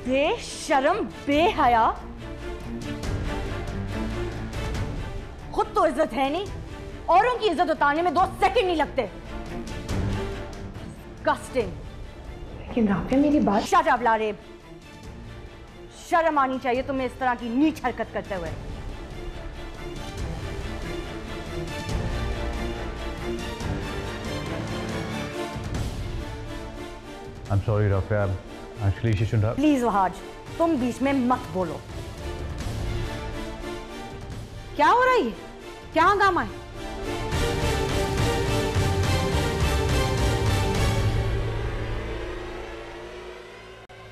बेशर्म, बेहया, खुद तो इज्जत है नहीं, औरों की इज्जत उतारने में 2 सेकंड नहीं लगते। Disgusting। लेकिन राफिया मेरी बात। शट अप लारेब, शर्म आनी चाहिए तुम्हें इस तरह की नीच हरकत करते हुए। I'm sorry, Rafia. Actually, she shouldn't have. Please Wahaj, तुम बीच में मत बोलो। क्या हो रहा है? क्या हंगामा है?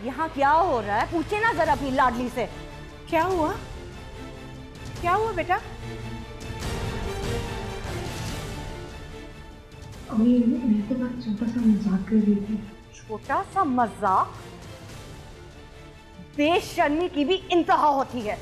यहाँ क्या हो रहा है? पूछे ना जरा अपनी लाडली से। क्या हुआ? क्या हुआ बेटा? अम्मी, मैं तो बस छोटा सा मजाक कर रही थी। छोटा सा मजाक? बेशर्मी की भी इंतहा होती है।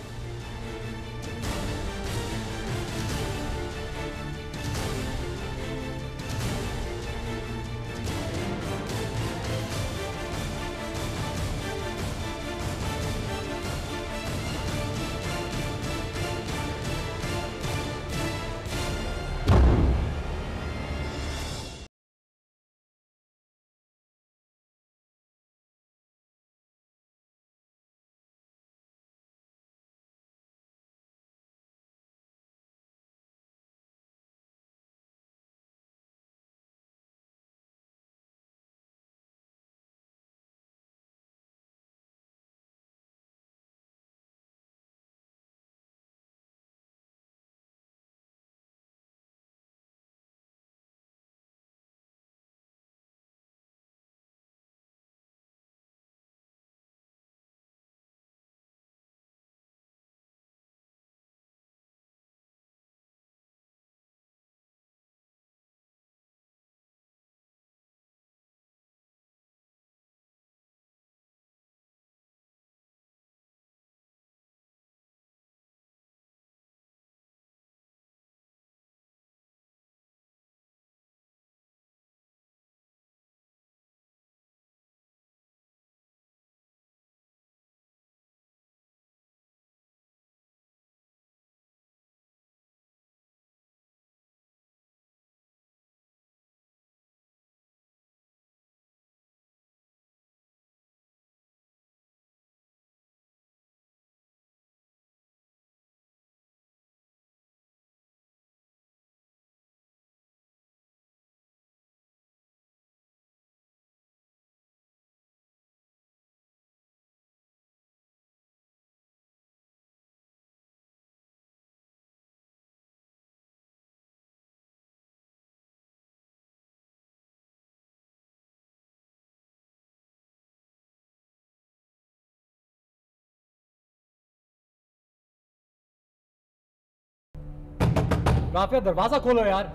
राफिया, दरवाजा खोलो यार।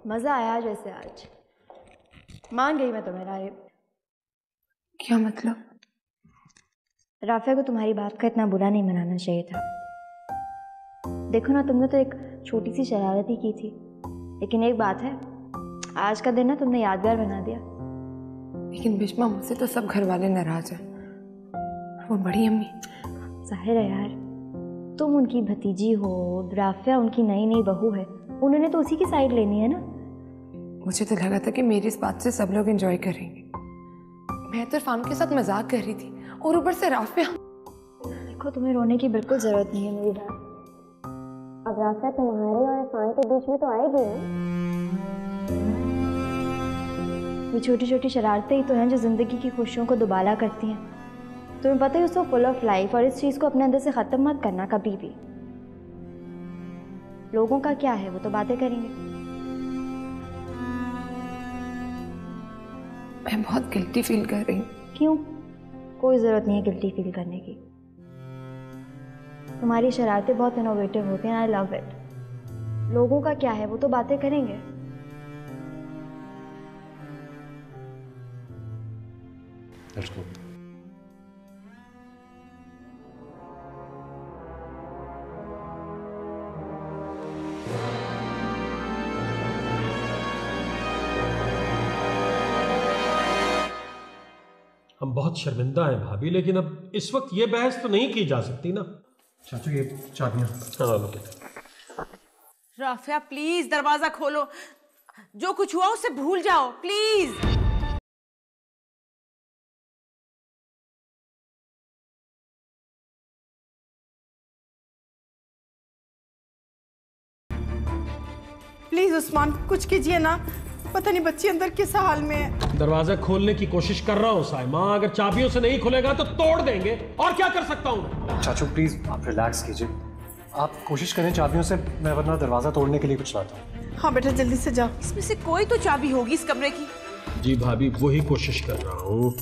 मज़ा आया जैसे आज। मान गई मैं तुम्हें राय। क्या मतलब? राफिया को तुम्हारी बात का इतना बुरा नहीं मनाना चाहिए था। देखो ना, तुमने तो एक छोटी सी शरारत ही की थी, लेकिन एक बात है, आज का दिन ना तुमने यादगार बना दिया। लेकिन बिश्मा, मुझसे तो सब घर वाले नाराज हैं। वो बड़ी अम्मी, जाहिर है यार, तुम उनकी भतीजी हो, राफिया उनकी नई नई बहू है, उन्होंने तो उसी की साइड लेनी है ना। मुझे तो लगा था कि मेरी इस बात से सब लोग एंजॉय करेंगे। मैं तो इरफान के साथ मजाक कर रही थी और ऊपर से राफिया। देखो, तुम्हें रोने की बिल्कुल जरूरत नहीं है मेरी बात। अब राफिया तुम्हारे और इरफान के बीच में तो आएगी ना। ये छोटी छोटी शरारतें ही तो हैं जो जिंदगी की खुशियों को दुबाला करती हैं। तुम्हें पता है, उसको फुल ऑफ लाइफ, और इस चीज को अपने अंदर से खत्म मत करना कभी भी। लोगों का क्या है, वो तो बातें करेंगे। मैं बहुत गिल्टी फील कर रही हूँ। क्यों? कोई जरूरत नहीं है गिल्टी फील करने की। तुम्हारी शरारतें बहुत इनोवेटिव होती हैं, आई लव इट। लोगों का क्या है, वो तो बातें करेंगे। Let's go. हम बहुत शर्मिंदा हैं भाभी, लेकिन अब इस वक्त ये बहस तो नहीं की जा सकती ना। चाचू, ये चाबियाँ। हाँ बेटा। राफिया प्लीज दरवाजा खोलो, जो कुछ हुआ उसे भूल जाओ प्लीज। प्लीज उस्मान, कुछ कीजिए ना, पता नहीं बच्ची अंदर किस हाल में है। दरवाजा खोलने की कोशिश कर रहा हूँ साइमा, अगर चाबियों से नहीं खुलेगा तो तोड़ देंगे, और क्या कर सकता हूँ। चाचू प्लीज आप रिलैक्स कीजिए, आप कोशिश करें चाबियों से, मैं वरना दरवाजा तोड़ने के लिए कुछ लाता हूँ। हाँ बेटा जल्दी से जाओ, इसमें से कोई तो चाबी होगी इस कमरे की। जी भाभी, वही कोशिश कर रहा हूँ।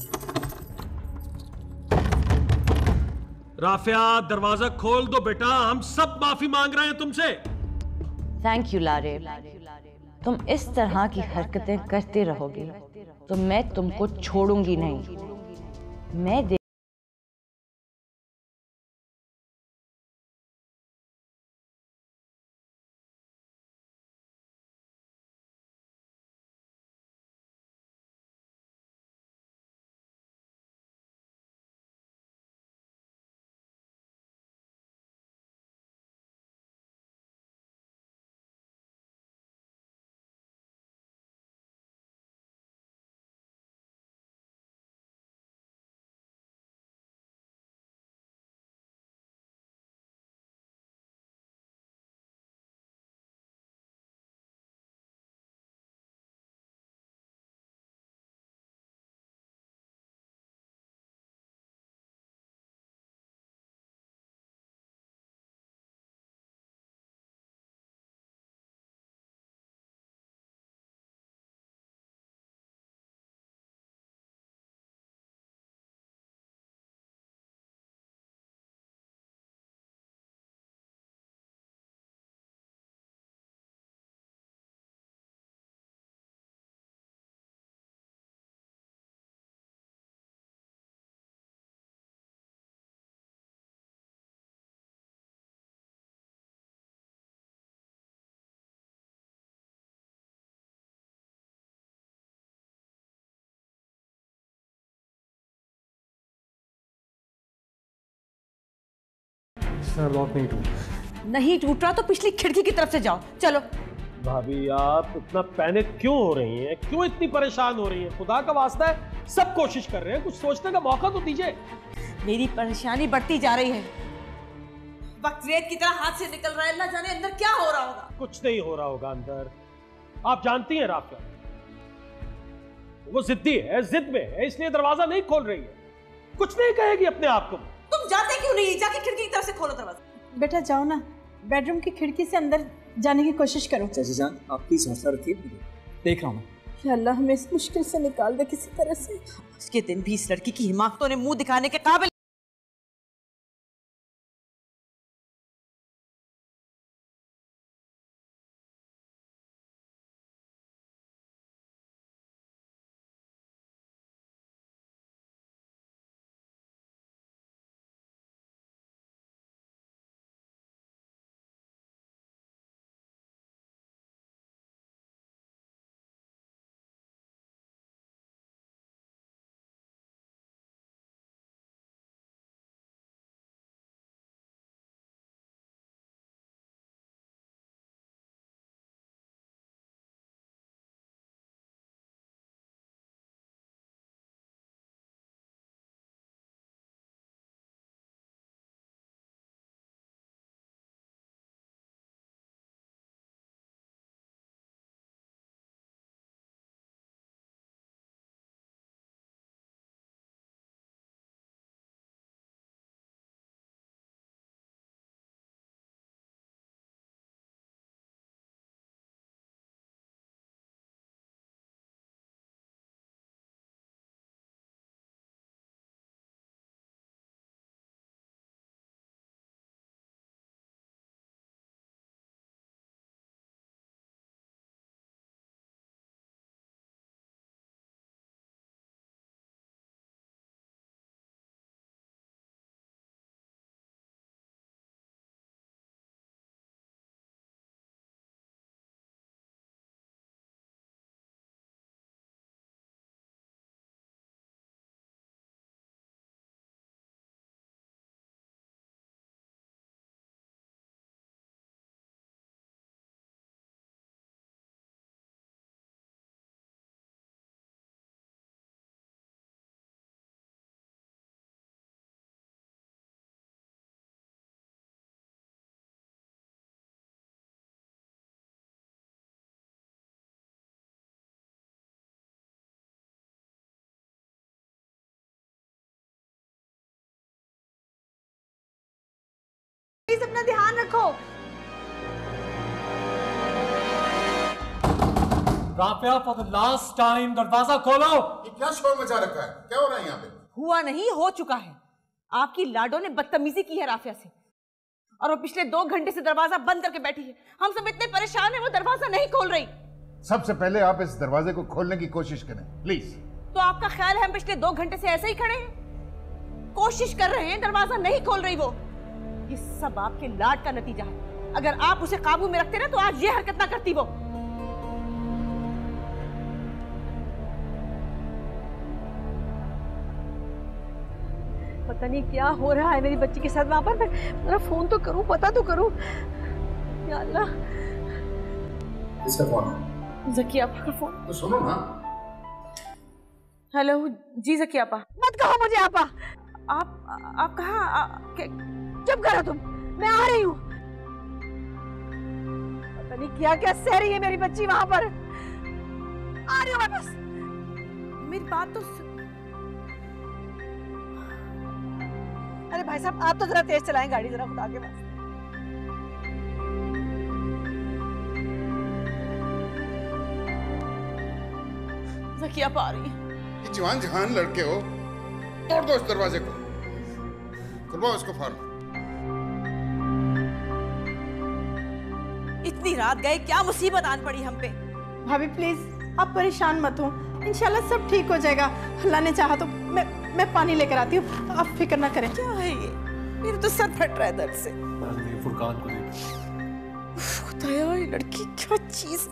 राफिया दरवाजा खोल दो बेटा, हम सब माफी मांग रहे हैं तुमसे। थैंक यू लारे। तुम इस तरह की हरकतें करते रहोगे तो मैं तुमको छोड़ूंगी नहीं। मैं सर लॉक नहीं टूटा। नहीं टूट रहा तो पिछली खिड़की की तरफ से जाओ, चलो। भाभी आप इतना पैनिक क्यों हो रही हैं, क्यों इतनी परेशान हो रही हैं? खुदा का वास्ता है, सब कोशिश कर रहे हैं, कुछ सोचने का मौका तो दीजिए। मेरी परेशानी बढ़ती जा रही है, वक्त रेत की तरह हाथ से निकल रहा है, अल्लाह जाने अंदर क्या हो रहा होगा। कुछ नहीं हो रहा होगा अंदर, आप जानती हैं राफिया, वो जिद्दी है, जिद में है, इसलिए दरवाजा नहीं खोल रही है, कुछ नहीं कहेगी अपने आप को। तुम जाते क्यों नहीं, जाके खिड़की की तरफ से खोलो दरवाजा। बेटा जाओ ना, बेडरूम की खिड़की से अंदर जाने की कोशिश करो। चाची जान आप प्लीज हौसला रखिए, देख रहा हूँ। या अल्लाह हमें इस मुश्किल से निकाल दे किसी तरह से। उसके दिन भी इस लड़की की हिमाकतों ने मुंह दिखाने के काबिल अपना ध्यान रखो। Rafia, for the last time दरवाजा खोलो। ये क्या शोर मचा रखा है? क्या हो रहा है यहाँ पे? हुआ नहीं, हो चुका है। आपकी लाडो ने बदतमीजी की है राफिया से, और वो पिछले 2 घंटे से दरवाजा बंद करके बैठी है। हम सब इतने परेशान हैं, वो दरवाजा नहीं खोल रही। सबसे पहले आप इस दरवाजे को खोलने की कोशिश करें प्लीज। तो आपका ख्याल है हम पिछले 2 घंटे से ऐसे ही खड़े हैं? कोशिश कर रहे हैं, दरवाजा नहीं खोल रही वो। ये सब आपके लाड का नतीजा है। अगर आप उसे काबू में रखते ना तो आज ये हरकत ना करती वो। पता नहीं क्या हो रहा है मेरी बच्ची के साथ वहां पर। मेरा फोन तो करूं, पता तो करूं। या अल्लाह, इसका फोन है? ज़किया आपा का फोन। तो सुनो ना। हेलो जी ज़किया आपा। मत कहो मुझे आपा। आप कहाँ? चुप करो तुम, मैं आ रही हूँ। पता नहीं क्या क्या सह रही है मेरी बच्ची वहां पर। आ रही हूँ मैं बस। मेरी बात तो अरे भाई साहब, आप तो जरा तेज चलाएं गाड़ी, जरा खुदा के पास। ज़किया पा रही है। जवान जहान लड़के हो, तोड़ दो इस दरवाजे को, खुलवाओ इसको फौरन। इतनी रात गए, क्या मुसीबत आन पड़ी हम पे। भाभी प्लीज आप परेशान मत हो, इंशाल्लाह सब ठीक हो जाएगा। अल्लाह ने चाहा तो मैं पानी लेकर आती हूँ, आप फिक्र ना करें। क्या है ये? मेरा तो सर फट रहा है दर्द से। फुरकान को देख। खुदाया, ये लड़की क्या चीज।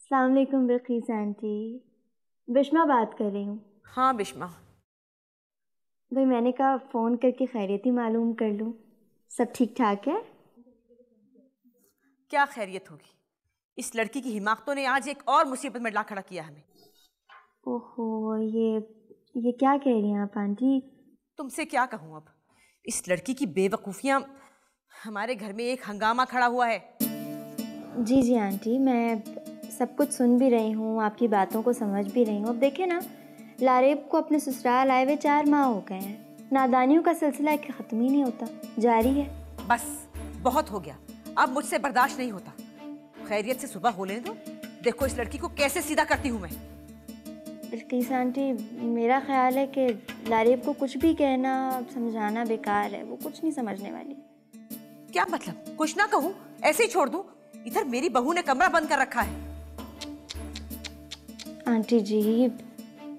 अस्सलाम वालेकुम बिल्किस आंटी, बिस्मा बात कर रही हूँ। हाँ बिस्मा। भाई मैंने कहा फ़ोन करके खैरियत ही मालूम कर लूँ, सब ठीक ठाक है? क्या खैरियत होगी, इस लड़की की हिमाकतों ने आज एक और मुसीबत में ला खड़ा किया हमें। ओहो, ये क्या कह रही हैं आप आंटी? तुमसे क्या कहूँ अब, इस लड़की की बेवकूफ़ियाँ। हमारे घर में एक हंगामा खड़ा हुआ है। जी जी आंटी, मैं सब कुछ सुन भी रही हूँ, आपकी बातों को समझ भी रही हूँ। अब देखें ना, लारेब को अपने ससुराल आए हुए 4 माह हो गए हैं। नादानियों का सिलसिला एक ख़त्म ही नहीं होता, जारी है। बस बहुत हो गया, अब मुझसे बर्दाश्त नहीं होता। खैरियत से सुबह हो लेने दो, देखो इस लड़की को कैसे सीधा करती हूँ मैं। बिल्किस आंटी, मेरा ख्याल है कि लारेब को कुछ भी कहना समझाना बेकार है, वो कुछ नहीं समझने वाली। क्या मतलब, कुछ ना कहूँ, ऐसे ही छोड़ दूँ? इधर मेरी बहू ने कमरा बंद कर रखा है। आंटी जी,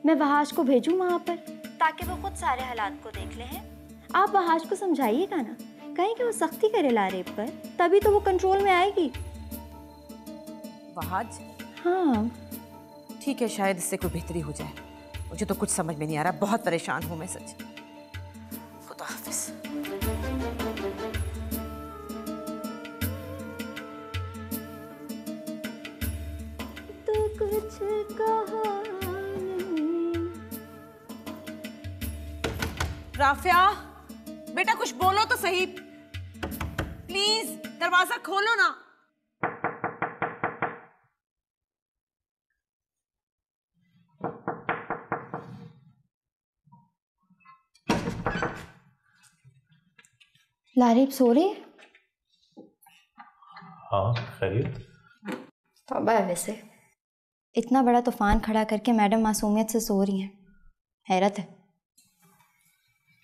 मैं वहाज को भेजूं वहाँ पर ताकि वो खुद सारे हालात को देख ले हैं। आप वहाज को समझाइएगा ना, कहीं कि वो सख्ती करे लारेब पर, तभी तो वो कंट्रोल में आएगी। वहाज? हाँ ठीक है, शायद इससे कोई बेहतरी हो जाए। मुझे तो कुछ समझ में नहीं आ रहा, बहुत परेशान हूँ मैं सच। खुदा हाफिज। तो कुछ कहा नहीं। राफिया बेटा, कुछ बोलो तो सही प्लीज, दरवाजा खोलो ना। लारेब सो रही है? हाँ खैरियत। तौबा है वैसे, इतना बड़ा तूफान खड़ा करके मैडम मासूमियत से सो रही हैं, हैरत है।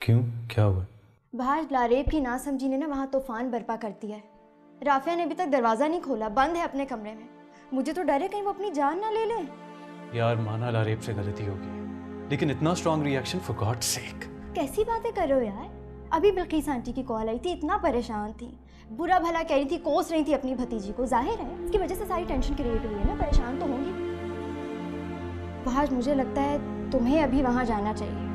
क्यों, क्या हुआ? बाहर लारेब की नासमझी ने ना वहाँ तूफान बर्पा कर दिया है। राफिया ने अभी तक दरवाज़ा नहीं खोला, बंद है अपने कमरे में। मुझे तो डर है कहीं वो अपनी जान ना ले ले। यार माना लारेब से गलती होगी, लेकिन इतना strong reaction, for God sake. कैसी बातें कर रहे हो यार? अभी बिल्किस आंटी की कॉल आई थी, इतना परेशान थी, बुरा भला कह रही थी, कोस रही थी अपनी भतीजी को। जाहिर है इसकी वजह से सारी टेंशन क्रिएट हुई है ना, परेशान तो होंगी। वहाज, मुझे लगता है तुम्हें अभी वहाँ जाना चाहिए।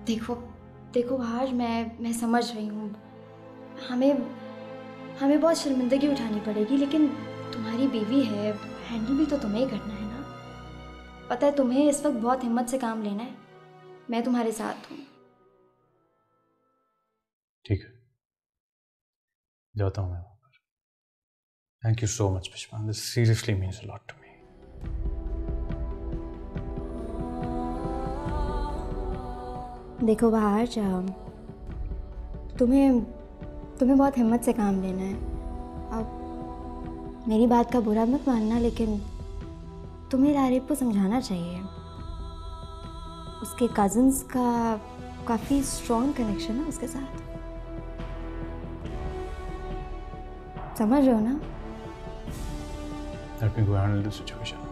देखो वहाज, मैं समझ रही हूँ, हमें बहुत शर्मिंदगी उठानी पड़ेगी, लेकिन तुम्हारी बीवी है, हैंडल भी तो तुम्हें ही करना है ना। पता है तुम्हें इस वक्त बहुत हिम्मत से काम लेना है। मैं तुम्हारे साथ हूँ। ठीक है, जाता हूँ मैं वहाँ पर। Thank you so much Pushpa, this seriously means a lot to me. देखो बाहर जाओ, तुम्हें बहुत हिम्मत से काम लेना है। अब मेरी बात का बुरा मत मानना, लेकिन तुम्हें लारिब को समझाना चाहिए। उसके कज़न्स का काफ़ी स्ट्रॉन्ग कनेक्शन है उसके साथ, समझ रहे हो ना? Let me go handle the situation.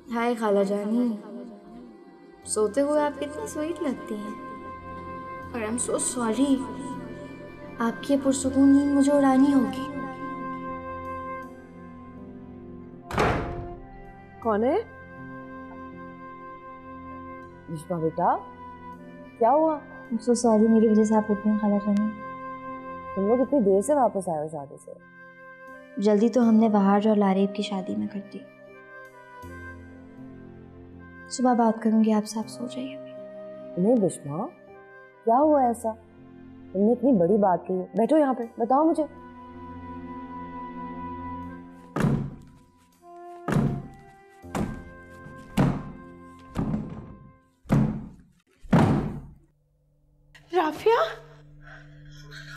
हाय खाला जानी, सोते हुए आप कितनी स्वीट लगती हैं। और आई एम सो सॉरी, आपकी ये पुरसुकून नींद मुझे उड़ानी होगी। कौन है? विश्वा बेटा, क्या हुआ? आई एम सो सॉरी, मेरी वजह से आप उठती हैं खाला जानी। तुम लोग इतनी देर से वापस आए हो शादी से? जल्दी तो हमने बहार और लारीब की शादी में कर दी। सुबह बात करूंगी आपसे, आप सो जाइए। नहीं विश्वा, क्या हुआ ऐसा? तुमने इतनी बड़ी बात की है। बैठो यहाँ पे, बताओ मुझे। राफिया,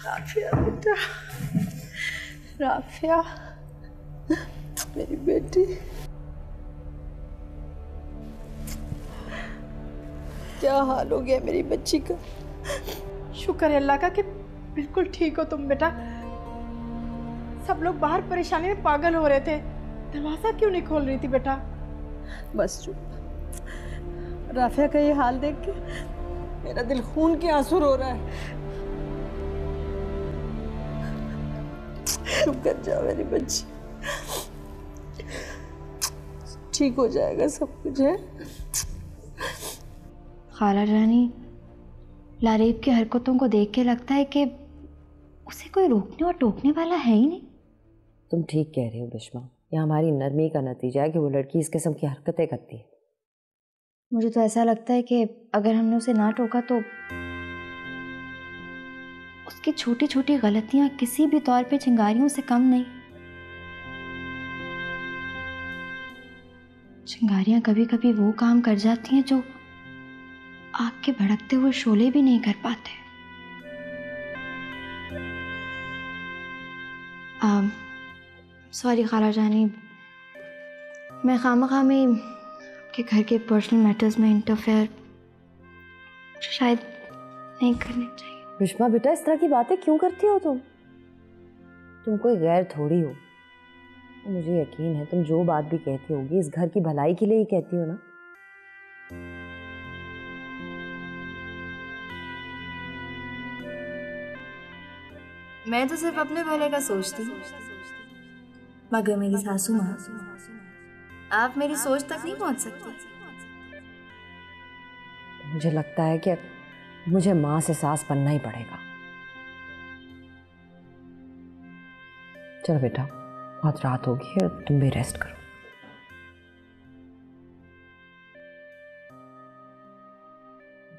राफिया बेटा, राफिया मेरी बेटी, क्या हाल हो गया मेरी बच्ची का। शुक्र है अल्लाह का कि बिल्कुल ठीक हो तुम बेटा। सब लोग बाहर परेशानी में पागल हो रहे थे, दरवाजा क्यों नहीं खोल रही थी बेटा? बस चुप। राफिया का ये हाल देख के मेरा दिल खून के आंसू रो रहा है। चुप कर जाओ मेरी बच्ची, ठीक हो जाएगा सब कुछ है। खाला रानी, लारीब की हरकतों को देख के लगता है कि उसे कोई रोकने और टोकने वाला है ही नहीं। तुम ठीक कह रही हो बिश्मा, यह हमारी नरमी का नतीजा है कि वो लड़की इस किस्म की हरकतें करती है। मुझे तो ऐसा लगता है कि अगर हमने उसे ना टोका तो उसकी छोटी छोटी गलतियां किसी भी तौर पे चिंगारियों से कम नहीं। चिंगारियां कभी कभी वो काम कर जाती हैं जो आग के भड़कते हुए शोले भी नहीं कर पाते। सॉरी खाला जानी, मैं खामखा में के घर के पर्सनल मैटर्स में इंटरफेयर शायद नहीं करनी चाहिए। विश्वा बेटा, इस तरह की बातें क्यों करती हो तुम कोई गैर थोड़ी हो। मुझे यकीन है तुम जो बात भी कहती होगी इस घर की भलाई के लिए ही कहती हो ना। मैं तो सिर्फ अपने भले का सोचती हूँ, मगर मेरी सासू माँ, आप मेरी सोच तक नहीं पहुँच सकती। मुझे लगता है कि मुझे माँ से सास बनना ही पड़ेगा। चलो बेटा, बहुत रात होगी है, तुम भी रेस्ट करो।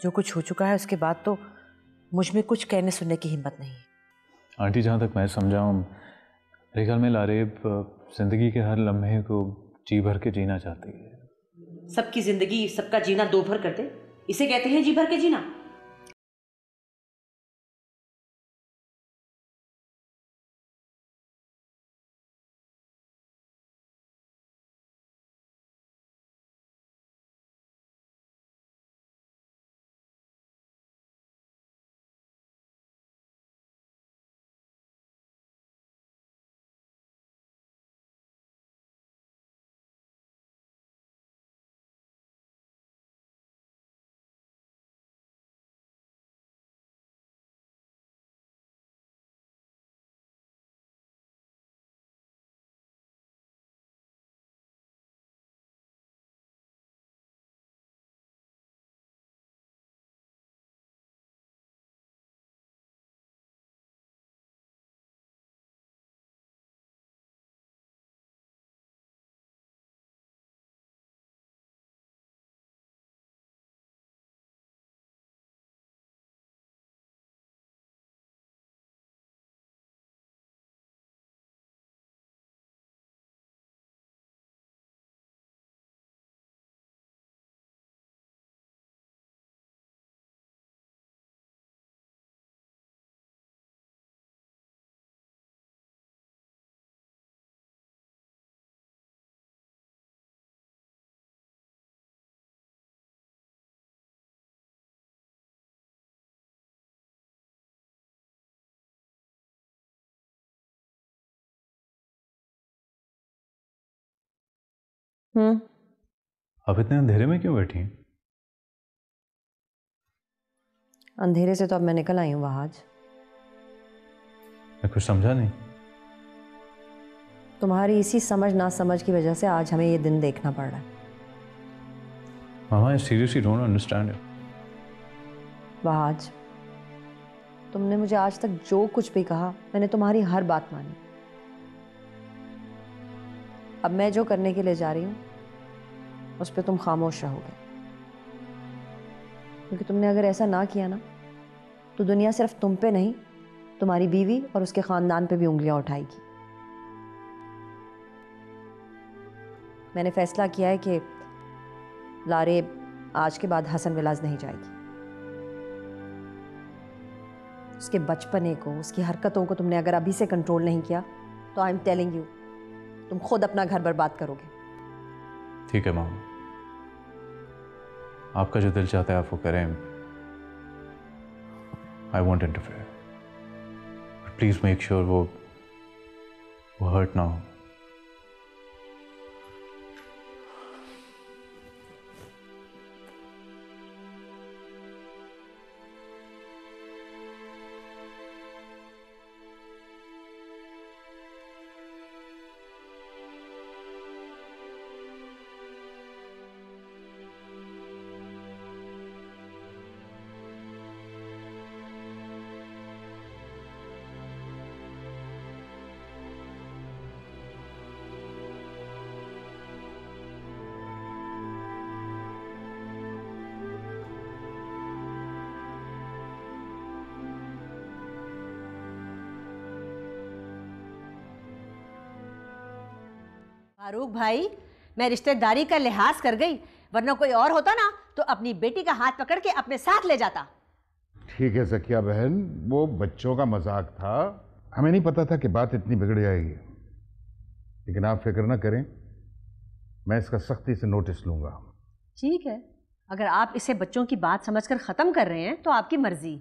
जो कुछ हो चुका है उसके बाद तो मुझ में कुछ कहने सुनने की हिम्मत नहीं है। आंटी, जहाँ तक मैं समझा हूँ, मेरे ख्याल में लारेब जिंदगी के हर लम्हे को जी भर के जीना चाहती है। सबकी जिंदगी सबका जीना दो भर कर दे, इसे कहते हैं जी भर के जीना। आप इतने अंधेरे में क्यों बैठी हैं? अंधेरे से तो अब मैं निकल आई हूँ वहाज। मैं कुछ समझा नहीं। तुम्हारी इसी समझ ना समझ की वजह से आज हमें ये दिन देखना पड़ रहा है। मामा, I seriously don't understand it. Wahaj, तुमने मुझे आज तक जो कुछ भी कहा, मैंने तुम्हारी हर बात मानी। अब मैं जो करने के लिए जा रही हूँ उस पर तुम खामोश रहोगे, क्योंकि तुमने अगर ऐसा ना किया ना तो दुनिया सिर्फ तुम पे नहीं, तुम्हारी बीवी और उसके खानदान पे भी उंगलियां उठाएगी। मैंने फैसला किया है कि लारेब आज के बाद हसन विलास नहीं जाएगी। उसके बचपने को, उसकी हरकतों को तुमने अगर अभी से कंट्रोल नहीं किया तो आई एम टेलिंग यू, तुम खुद अपना घर बर्बाद करोगे। ठीक है मामा, आपका जो दिल चाहता है आप वो करें। I want interfere, but please make sure वो हर्ट ना हो। फारूक भाई, मैं रिश्तेदारी का लिहाज कर गई, वरना कोई और होता ना तो अपनी बेटी का हाथ पकड़ के अपने साथ ले जाता। ठीक है ज़किया बहन, वो बच्चों का मजाक था, हमें नहीं पता था कि बात इतनी बिगड़ जाएगी। लेकिन आप फिक्र ना करें, मैं इसका सख्ती से नोटिस लूंगा। ठीक है, अगर आप इसे बच्चों की बात समझकर ख़त्म कर रहे हैं तो आपकी मर्जी,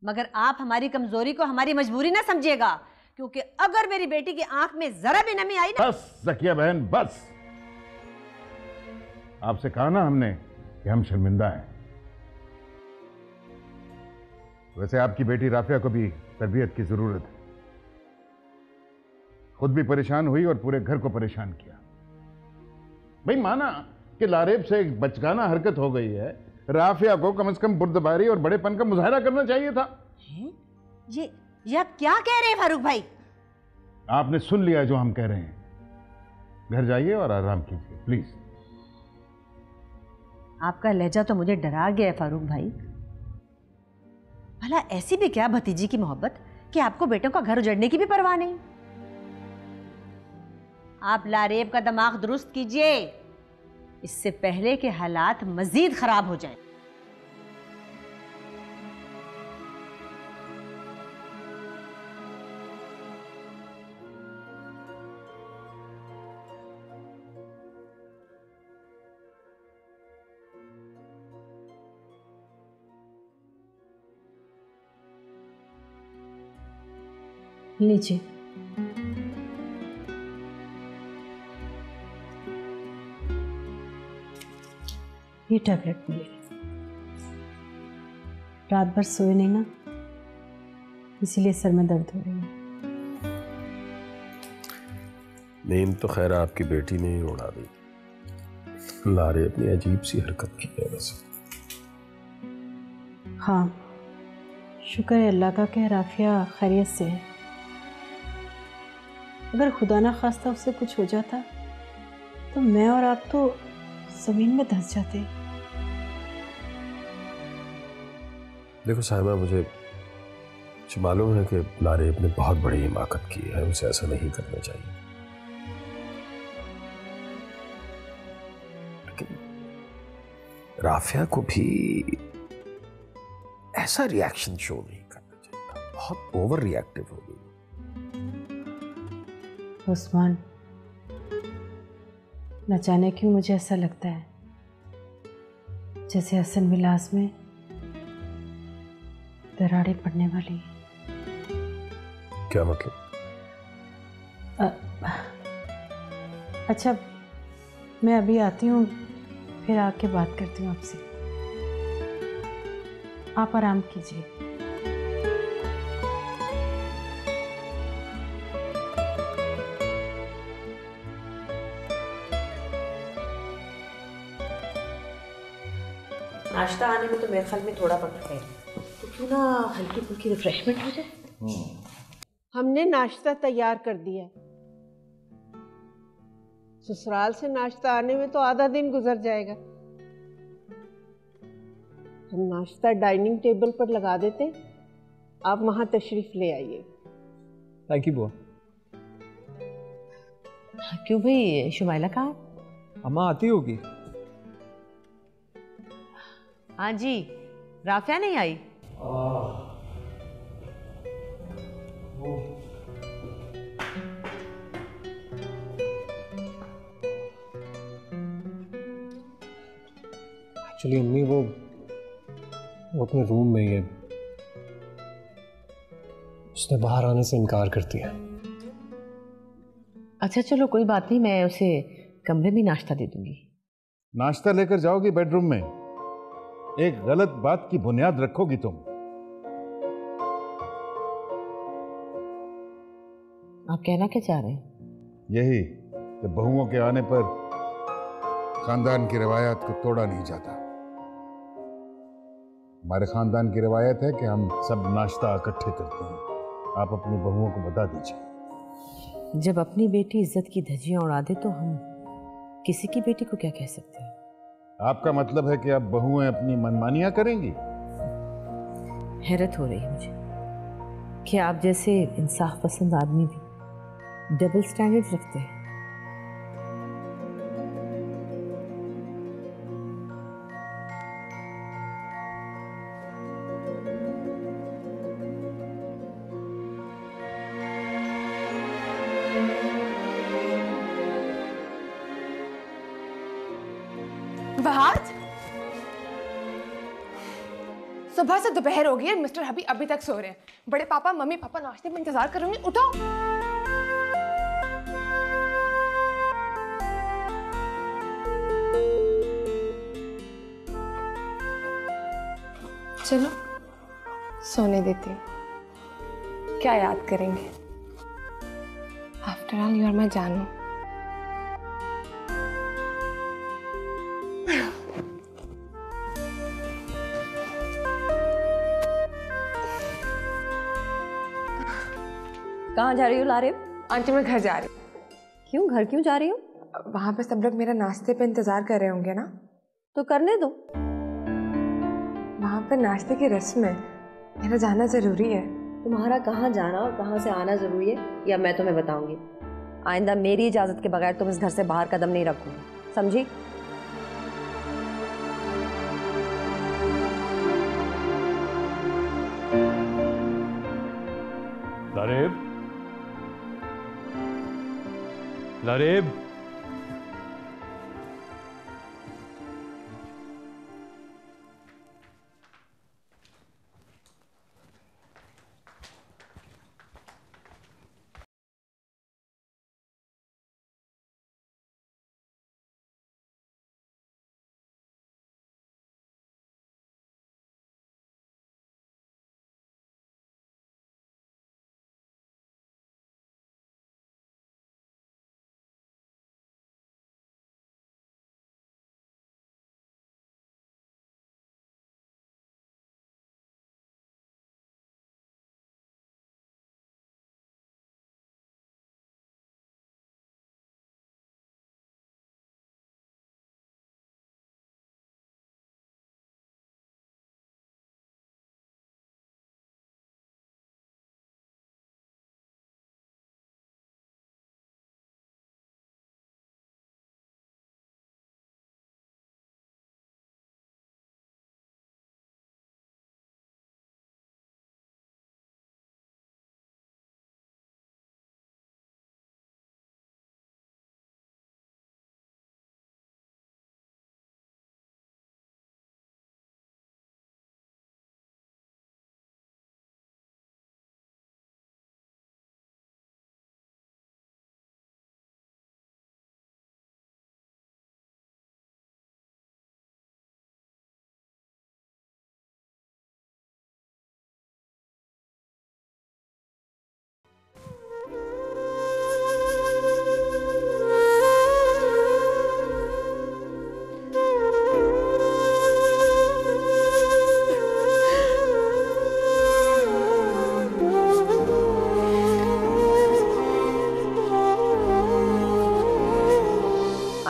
मगर आप हमारी कमजोरी को हमारी मजबूरी ना समझिएगा, क्योंकि अगर मेरी बेटी की आंख में जरा भी नमी आई ना। बस ज़किया बहन बस, आपसे कहा ना हमने कि हम शर्मिंदा हैं। वैसे आपकी बेटी राफिया को भी तरबियत की जरूरत है, खुद भी परेशान हुई और पूरे घर को परेशान किया। भाई माना कि लारेब से एक बचकाना हरकत हो गई है, राफिया को कम से कम बुर्दबारी और बड़ेपन का मुजाहरा करना चाहिए था। ये आप क्या कह रहे हैं फारूक भाई? आपने सुन लिया जो हम कह रहे हैं। घर जाइए और आराम कीजिए प्लीज। आपका लहजा तो मुझे डरा गया है फारूक भाई। भला ऐसी भी क्या भतीजी की मोहब्बत कि आपको बेटों का घर उजड़ने की भी परवाह नहीं। आप लारेब का दिमाग दुरुस्त कीजिए, इससे पहले कि हालात मजीद खराब हो जाए। लीजिए, ये टैबलेट मिले। रात भर सोए नहीं ना, इसीलिए सर में दर्द हो रही है। नींद तो खैर आपकी बेटी ने ही उड़ा दी। लारे अपनी अजीब सी हरकत की है वैसे। हाँ, शुक्र है अल्लाह का कि राफिया खैरियत से है। अगर खुदा ना खास्ता उससे कुछ हो जाता तो मैं और आप तो जमीन में धंस जाते। देखो साहिबा, मुझे मालूम है कि लारेब ने बहुत बड़ी हिमाकत की है, उसे ऐसा नहीं करना चाहिए, लेकिन राफिया को भी ऐसा रिएक्शन शो नहीं करना चाहिए। बहुत ओवर रिएक्टिव हो गई। उस्मान, न जाने क्यों मुझे ऐसा लगता है जैसे हसन मिलास में दरारें पड़ने वाली। क्या मतलब? अच्छा, मैं अभी आती हूँ, फिर आके बात करती हूँ आपसे। आप आराम कीजिए। नाश्ता आने में तो मेरे ख्याल में थोड़ा वक्त है, तो क्यों ना हल्की फुल्की रिफ्रेशमेंट हो जाए। हमने नाश्ता तैयार कर दिया है। ससुराल से नाश्ता आने में तो आधा दिन गुजर जाएगा। हम नाश्ता डाइनिंग टेबल पर लगा देते, आप वहां तशरीफ ले आइए। थैंक यू बुआ। क्यों भाई, शुमाइला कहाँ? अम्मा आती होगी। हाँ जी, राफिया नहीं आई? एक्चुअली अम्मी वो अपने रूम में ही है, उसने बाहर आने से इनकार कर दिया। अच्छा चलो कोई बात नहीं, मैं उसे कमरे में नाश्ता दे दूंगी। नाश्ता लेकर जाओगी बेडरूम में? एक गलत बात की बुनियाद रखोगी तुम। आप कहना क्या चाह रहे हैं? यही कि बहुओं के आने पर खानदान की रिवायत को तोड़ा नहीं जाता। हमारे खानदान की रिवायत है कि हम सब नाश्ता इकट्ठे करते हैं। आप अपनी बहुओं को बता दीजिए। जब अपनी बेटी इज्जत की धज्जियां उड़ा दे तो हम किसी की बेटी को क्या कह सकते हैं? आपका मतलब है कि अब बहुएं अपनी मनमानियां करेंगी? हैरत हो रही है मुझे कि आप जैसे इंसाफ पसंद आदमी भी डबल स्टैंडर्ड रखते हैं। वहाद, सुबह से दोपहर हो गई है, मिस्टर हबी अभी तक सो रहे हैं। बड़े पापा मम्मी पापा नाश्ते में इंतजार कर रहे होंगे, उठो। चलो सोने देती हूँ, क्या याद करेंगे। After all you are my जानू। कहाँ जा रही हो लारे? आंटी मैं घर जा रही हूँ। क्यों? घर क्यों जा रही हो? वहाँ पे सब लोग मेरा नाश्ते पे इंतजार कर रहे होंगे ना, तो करने दो। वहाँ पे नाश्ते की रस्म है, मेरा जाना जरूरी है। तुम्हारा कहाँ जाना और कहाँ से आना जरूरी है या मैं तुम्हें बताऊंगी। आइंदा मेरी इजाजत के बगैर तुम इस घर से बाहर कदम नहीं रखोगे, समझी? लारेब, लारेब,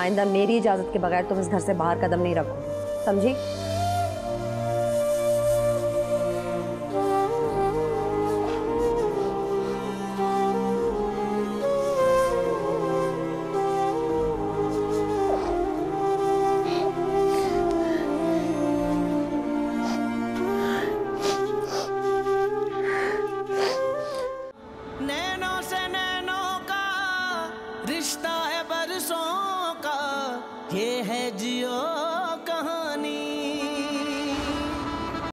आइंदा मेरी इजाजत के बगैर तुम इस घर से बाहर कदम नहीं रखोगे, समझी? नैनों से नैनों का रिश्ता है बरसों का, ये है जियो